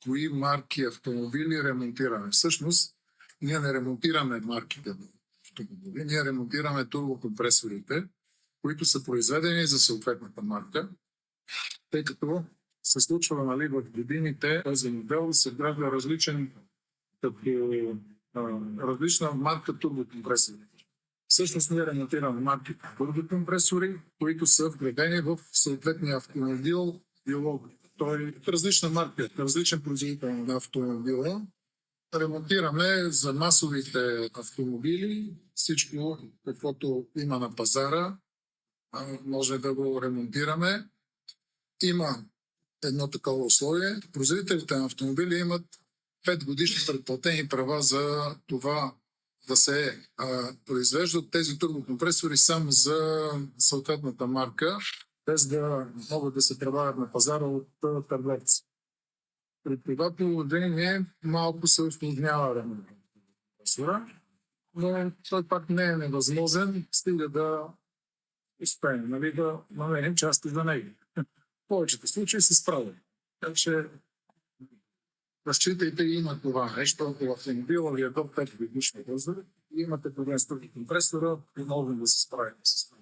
кои марки автомобили ремонтираме. Всъщност, ние не ремонтираме марките на автомобили, ние ремонтираме турбокомпресорите, които са произведени за съответната марка, тъй като се случва, нали, в годините този модел се гражда различна марка турбокомпресори. Всъщност ние ремонтираме марки турбокомпресори, които са вградени в съответния автомобил, било той различна марка, различен производител на автомобила. Ремонтираме за масовите автомобили всичко, каквото има на пазара, може да го ремонтираме. Има едно такова условие. Производителите на автомобили имат 5 годишни предплатени права за това да се произвеждат тези турбокомпресори само за съответната марка, без да могат да се предлагат на пазара от търговци. При това положение малко се усложнява ремонтира, но той пак не е невъзможен, стига да успеем, нали, да намерим части за него. В повечето случаи се справя. Така че разчитайте и на това нещо, ако автомобила ви е до 5 годишна възраст и имате проблем с турбокомпресора, и можем да се справим с това.